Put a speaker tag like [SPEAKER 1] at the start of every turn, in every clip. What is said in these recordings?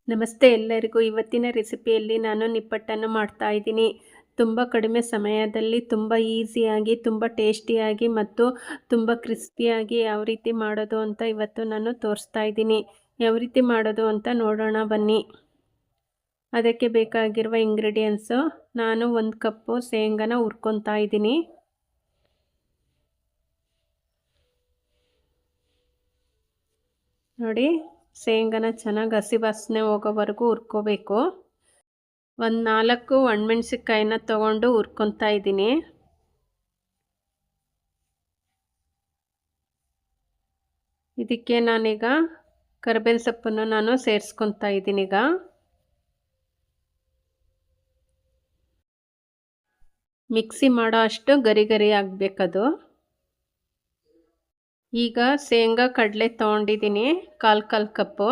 [SPEAKER 1] ನಮಸ್ತೆ ಎಲ್ಲರಿಗೂ. ಇವತ್ತಿನ ರೆಸಿಪಿಯಲ್ಲಿ ನಾನು ನಿಪ್ಪಟ್ಟನ್ನು ಮಾಡ್ತಾ ಇದ್ದೀನಿ. ತುಂಬ ಕಡಿಮೆ ಸಮಯದಲ್ಲಿ ತುಂಬ ಈಸಿಯಾಗಿ, ತುಂಬ ಟೇಸ್ಟಿಯಾಗಿ ಮತ್ತು ತುಂಬ ಕ್ರಿಸ್ಪಿಯಾಗಿ ಯಾವ ರೀತಿ ಮಾಡೋದು ಅಂತ ಇವತ್ತು ನಾನು ತೋರಿಸ್ತಾ ಇದ್ದೀನಿ. ಯಾವ ರೀತಿ ಮಾಡೋದು ಅಂತ ನೋಡೋಣ ಬನ್ನಿ. ಅದಕ್ಕೆ ಬೇಕಾಗಿರುವ ಇಂಗ್ರೀಡಿಯೆಂಟ್ಸು, ನಾನು 1 ಕಪ್ಪು ಶೇಂಗಾನ ಹುರ್ಕೊತಾ ಇದ್ದೀನಿ. ನೋಡಿ, ಶೇಂಗಾನ ಚೆನ್ನಾಗಿ ಹಸಿ ವಾಸನೆ ಹೋಗೋವರೆಗೂ ಹುರ್ಕೋಬೇಕು. ಒಂದು 4 ಒಣಮೆಣ್ಸಿನ್ಕಾಯಿನ ತೊಗೊಂಡು ಹುರ್ಕೊತಾ ಇದ್ದೀನಿ. ಇದಕ್ಕೆ ನಾನೀಗ ಕರಿಬೇವಿನ ಸೊಪ್ಪನ್ನು ನಾನು ಸೇರಿಸ್ಕೊತಾ ಇದ್ದೀನಿ. ಈಗ ಮಿಕ್ಸಿ ಮಾಡೋ ಅಷ್ಟು ಗರಿ ಗರಿ ಆಗಬೇಕದು. ಈಗ ಶೇಂಗಾ ಕಡಲೆ ತೊಗೊಂಡಿದ್ದೀನಿ, ಕಾಲು ಕಪ್ಪು.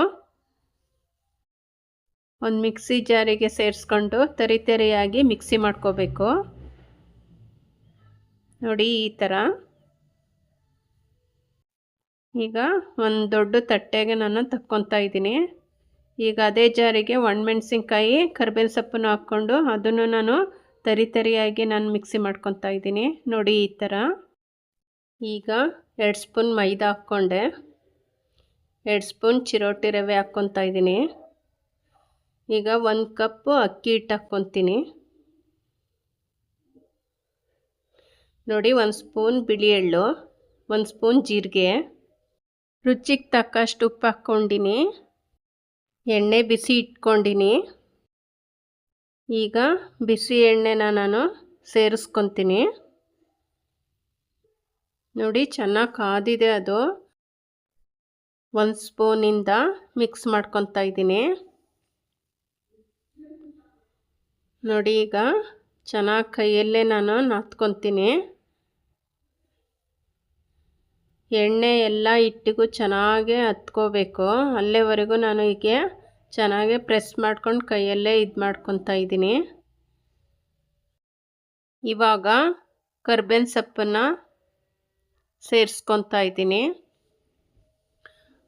[SPEAKER 1] ಒಂದು ಮಿಕ್ಸಿ ಜಾರಿಗೆ ಸೇರಿಸ್ಕೊಂಡು ತರಿಯಾಗಿ ಮಿಕ್ಸಿ ಮಾಡ್ಕೋಬೇಕು. ನೋಡಿ, ಈ ಥರ. ಈಗ ಒಂದು ದೊಡ್ಡ ತಟ್ಟೆಗೆ ನಾನು ತಕ್ಕೊತಾ ಇದ್ದೀನಿ. ಈಗ ಅದೇ ಜಾರಿಗೆ ಒಣಮೆಣ್ಸಿನ್ಕಾಯಿ, ಕರಿಬೇವಿನ ಸೊಪ್ಪನ್ನು ಹಾಕ್ಕೊಂಡು ಅದನ್ನು ನಾನು ತರಿಯಾಗಿ ನಾನು ಮಿಕ್ಸಿ ಮಾಡ್ಕೊತಾ ಇದ್ದೀನಿ. ನೋಡಿ, ಈ ಥರ. ಈಗ 2 ಸ್ಪೂನ್ ಮೈದಾ ಹಾಕ್ಕೊಂಡೆ, 2 ಸ್ಪೂನ್ ಚಿರೋಟಿ ರವೆ ಹಾಕ್ಕೊತಾ ಇದ್ದೀನಿ. ಈಗ 1 ಕಪ್ಪು ಅಕ್ಕಿ ಹಿಟ್ಟು ಹಾಕ್ಕೊತೀನಿ. ನೋಡಿ, 1 ಸ್ಪೂನ್ ಬಿಳಿ ಎಳ್ಳು, 1 ಸ್ಪೂನ್ ಜೀರಿಗೆ, ರುಚಿಗೆ ತಕ್ಕಷ್ಟು ಉಪ್ಪು ಹಾಕ್ಕೊಂಡಿನಿ. ಎಣ್ಣೆ ಬಿಸಿ ಇಟ್ಕೊಂಡಿನಿ. ಈಗ ಬಿಸಿ ಎಣ್ಣೆನ ನಾನು ಸೇರಿಸ್ಕೊತೀನಿ. ನೋಡಿ, ಚೆನ್ನಾಗಿ ಕಾದಿದೆ ಅದು. 1 ಸ್ಪೂನಿಂದ ಮಿಕ್ಸ್ ಮಾಡ್ಕೊತಾ ಇದ್ದೀನಿ. ನೋಡಿ, ಈಗ ಚೆನ್ನಾಗಿ ಕೈಯಲ್ಲೇ ನಾನು ನಾದ್ಕೊತೀನಿ. ಎಣ್ಣೆ ಎಲ್ಲ ಹಿಟ್ಟಿಗೂ ಚೆನ್ನಾಗಿ ಹತ್ಕೋಬೇಕು. ಅಲ್ಲೇವರೆಗೂ ನಾನು ಹೀಗೆ ಚೆನ್ನಾಗಿ ಪ್ರೆಸ್ ಮಾಡ್ಕೊಂಡು ಕೈಯಲ್ಲೇ ಇದು ಮಾಡ್ಕೊತಾ ಇದ್ದೀನಿ. ಇವಾಗ ಕರಿಬೇವಿನ ಸೊಪ್ಪನ್ನು ಸೇರಿಸ್ಕೊತಾ ಇದ್ದೀನಿ.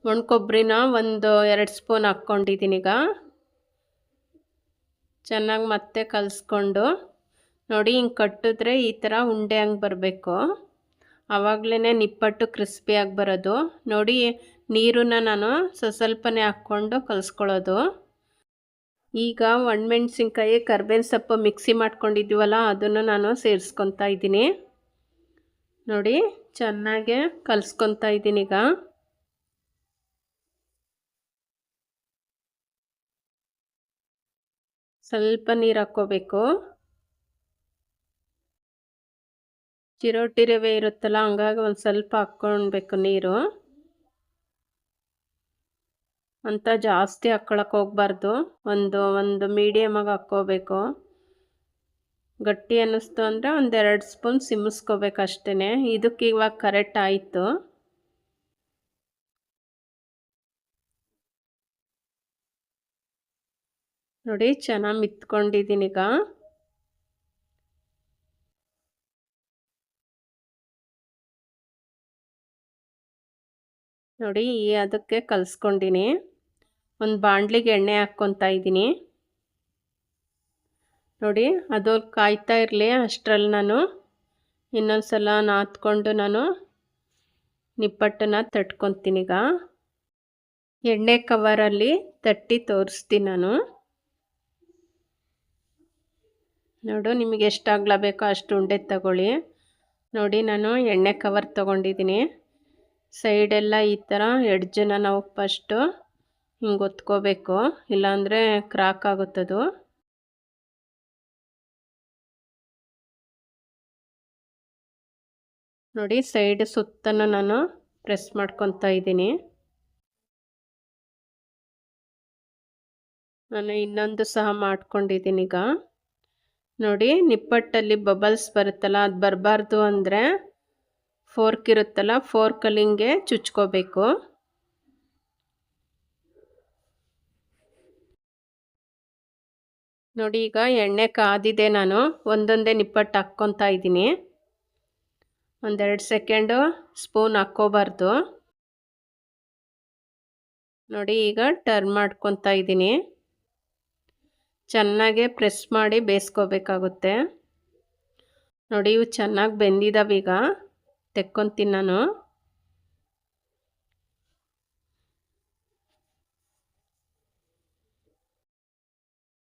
[SPEAKER 1] ಒಣ ಕೊಬ್ಬರಿನ ಒಂದು 2 ಸ್ಪೂನ್ ಹಾಕ್ಕೊಂಡಿದ್ದೀನಿ. ಈಗ ಚೆನ್ನಾಗಿ ಮತ್ತೆ ಕಲಿಸ್ಕೊಂಡು, ನೋಡಿ, ಹಿಂಗೆ ಕಟ್ಟಿದ್ರೆ ಈ ಥರ ಉಂಡೆ ಹಂಗೆ ಬರಬೇಕು. ಆವಾಗಲೇ ನಿಪ್ಪಟ್ಟು ಕ್ರಿಸ್ಪಿಯಾಗಿ ಬರೋದು. ನೋಡಿ, ನೀರನ್ನು ನಾನು ಸ್ವಲ್ಪನೇ ಹಾಕ್ಕೊಂಡು ಕಲಿಸ್ಕೊಳ್ಳೋದು. ಈಗ ಒಣಮೆಣ್ಸಿನ್ಕಾಯಿ, ಕರಿಬೇವಿನ ಸೊಪ್ಪು ಮಿಕ್ಸಿ ಮಾಡ್ಕೊಂಡಿದ್ದೀವಲ್ಲ, ಅದನ್ನು ನಾನು ಸೇರಿಸ್ಕೊತಾ ಇದ್ದೀನಿ. ನೋಡಿ, ಚೆನ್ನಾಗೆ ಕಲಿಸ್ಕೊತಾ ಇದ್ದೀನಿ. ಈಗ ಸ್ವಲ್ಪ ನೀರು ಹಾಕ್ಕೋಬೇಕು. ಚಿರೋಟಿ ರವೆ ಇರುತ್ತಲ್ಲ, ಹಂಗಾಗಿ ಒಂದು ಸ್ವಲ್ಪ ಹಾಕ್ಕೊಳ್ಬೇಕು ನೀರು ಅಂತ. ಜಾಸ್ತಿ ಹಾಕ್ಕೊಳಕ್ಕೆ ಹೋಗ್ಬಾರ್ದು. ಒಂದು ಮೀಡಿಯಮಾಗಿ ಹಾಕ್ಕೋಬೇಕು. ಗಟ್ಟಿ ಅನ್ನಿಸ್ತು ಅಂದರೆ ಒಂದು 2 ಸ್ಪೂನ್ ಸಿಮ್ಮಿಸ್ಕೋಬೇಕು ಅಷ್ಟೇ. ಇದಕ್ಕೆ ಇವಾಗ ಕರೆಕ್ಟ್ ಆಯಿತು. ನೋಡಿ, ಚೆನ್ನಾಗಿ ಮಿತ್ಕೊಂಡಿದ್ದೀನಿ. ಈಗ ನೋಡಿ, ಅದಕ್ಕೆ ಕಲಿಸ್ಕೊಂಡಿನಿ. ಒಂದು ಬಾಣಲಿಗೆ ಎಣ್ಣೆ ಹಾಕ್ಕೊತಾ ಇದ್ದೀನಿ. ನೋಡಿ, ಅದು ಕಾಯ್ತಾ ಇರಲಿ. ಅಷ್ಟರಲ್ಲಿ ನಾನು ಇನ್ನೊಂದು ಸಲ ನಾದ್ಕೊಂಡು ನಾನು ನಿಪ್ಪಟ್ಟನ್ನು ತಟ್ಕೊತೀನಿ. ಈಗ ಎಣ್ಣೆ ಕವರಲ್ಲಿ ತಟ್ಟಿ ತೋರಿಸ್ತೀನಿ ನಾನು. ನೋಡು, ನಿಮಗೆ ಎಷ್ಟು ಅಗಲ ಬೇಕೋ ಅಷ್ಟು ಉಂಡೆ ತಗೊಳ್ಳಿ. ನೋಡಿ, ನಾನು ಎಣ್ಣೆ ಕವರ್ ತೊಗೊಂಡಿದ್ದೀನಿ. ಸೈಡೆಲ್ಲ ಈ ಥರ ಎಡ್ಜನ್ನು ನಾವು ಫಸ್ಟು ಹಿಂಗೆ ಒತ್ಕೋಬೇಕು, ಇಲ್ಲಾಂದರೆ ಕ್ರಾಕ್ ಆಗುತ್ತದು. ನೋಡಿ, ಸೈಡ್ ಸುತ್ತನೂ ನಾನು ಪ್ರೆಸ್ ಮಾಡ್ಕೊತಾ ಇದ್ದೀನಿ. ನಾನು ಇನ್ನೊಂದು ಸಹ ಮಾಡ್ಕೊಂಡಿದ್ದೀನಿ. ಈಗ ನೋಡಿ, ನಿಪ್ಪಟ್ಟಲ್ಲಿ ಬಬಲ್ಸ್ ಬರುತ್ತಲ್ಲ, ಅದು ಬರಬಾರ್ದು ಅಂದರೆ ಫೋರ್ಕ್ ಇರುತ್ತಲ್ಲ, ಫೋರ್ಕಲ್ಲಿ ಹಿಂಗೆ ಚುಚ್ಕೋಬೇಕು. ನೋಡಿ, ಈಗ ಎಣ್ಣೆ ಕಾದಿದೆ. ನಾನು ಒಂದೊಂದೇ ನಿಪ್ಪಟ್ಟು ಹಾಕ್ಕೊತಾ ಇದ್ದೀನಿ. 1-2 ಸೆಕೆಂಡು ಸ್ಪೂನ್ ಹಾಕ್ಕೋಬಾರ್ದು. ನೋಡಿ, ಈಗ ಟರ್ನ್ ಮಾಡ್ಕೊತಾ ಇದ್ದೀನಿ. ಚೆನ್ನಾಗೆ ಪ್ರೆಸ್ ಮಾಡಿ ಬೇಯಿಸ್ಕೋಬೇಕಾಗುತ್ತೆ. ನೋಡಿ ಇವು ಚೆನ್ನಾಗಿ ಬೆಂದಿದ್ದಾವೆ. ಈಗ ತೆಕ್ಕೊಂತೀನಿ ನಾನು.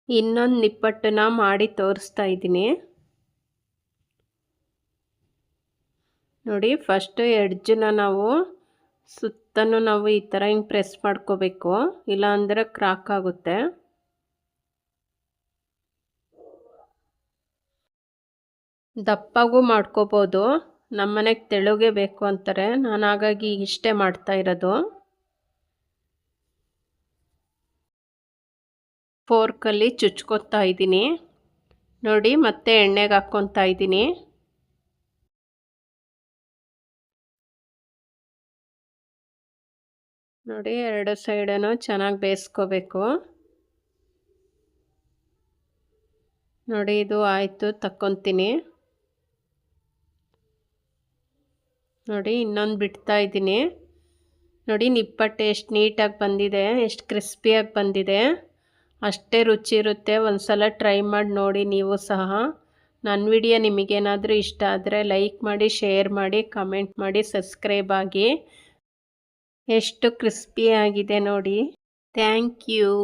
[SPEAKER 1] ಇನ್ನೊಂದು ನಿಪ್ಪಟ್ಟನ್ನ ಮಾಡಿ ತೋರಿಸ್ತಾ ಇದ್ದೀನಿ. ನೋಡಿ ಫಸ್ಟು ಎಡ್ಜನ್ನ ನಾವು ಸುತ್ತನೂ ನಾವು ಈ ಥರ ಹಿಂಗೆ ಪ್ರೆಸ್ ಮಾಡ್ಕೋಬೇಕು, ಇಲ್ಲಾಂದರೆ ಕ್ರಾಕ್ ಆಗುತ್ತೆ. ದಪ್ಪಗೂ ಮಾಡ್ಕೋಬೋದು, ನಮ್ಮನೆಗೆ ತೆಳುಗೆ ಬೇಕು ಅಂತಾರೆ, ನಾನು ಹಾಗಾಗಿ ಇಷ್ಟೇ ಮಾಡ್ತಾ ಇರೋದು. ಫೋರ್ಕಲ್ಲಿ ಚುಚ್ಕೊತಾ ಇದ್ದೀನಿ. ನೋಡಿ ಮತ್ತೆ ಎಣ್ಣೆಗೆ ಹಾಕ್ಕೊತಾ ಇದ್ದೀನಿ. ನೋಡಿ ಎರಡು ಸೈಡನ್ನು ಚೆನ್ನಾಗಿ ಬೇಯಿಸ್ಕೋಬೇಕು. ನೋಡಿ ಇದು ಆಯಿತು, ತಕ್ಕೊತೀನಿ. ನೋಡಿ ಇನ್ನೊಂದು ಬಿಡ್ತಾ ಇದ್ದೀನಿ. ನೋಡಿ ನಿಪ್ಪಟ್ಟು ಎಷ್ಟು ನೀಟಾಗಿ ಬಂದಿದೆ, ಎಷ್ಟು ಕ್ರಿಸ್ಪಿಯಾಗಿ ಬಂದಿದೆ. ಅಷ್ಟೇ ರುಚಿ ಇರುತ್ತೆ. ಒಂದು ಸಲ ಟ್ರೈ ಮಾಡಿ ನೋಡಿ ನೀವು ಸಹ. ನನ್ನ ವಿಡಿಯೋ ನಿಮಗೇನಾದರೂ ಇಷ್ಟ ಆದರೆ ಲೈಕ್ ಮಾಡಿ, ಶೇರ್ ಮಾಡಿ, ಕಮೆಂಟ್ ಮಾಡಿ, ಸಬ್ಸ್ಕ್ರೈಬ್ ಆಗಿ. ಎಷ್ಟು ಕ್ರಿಸ್ಪಿಯಾಗಿದೆ ನೋಡಿ. Thank you.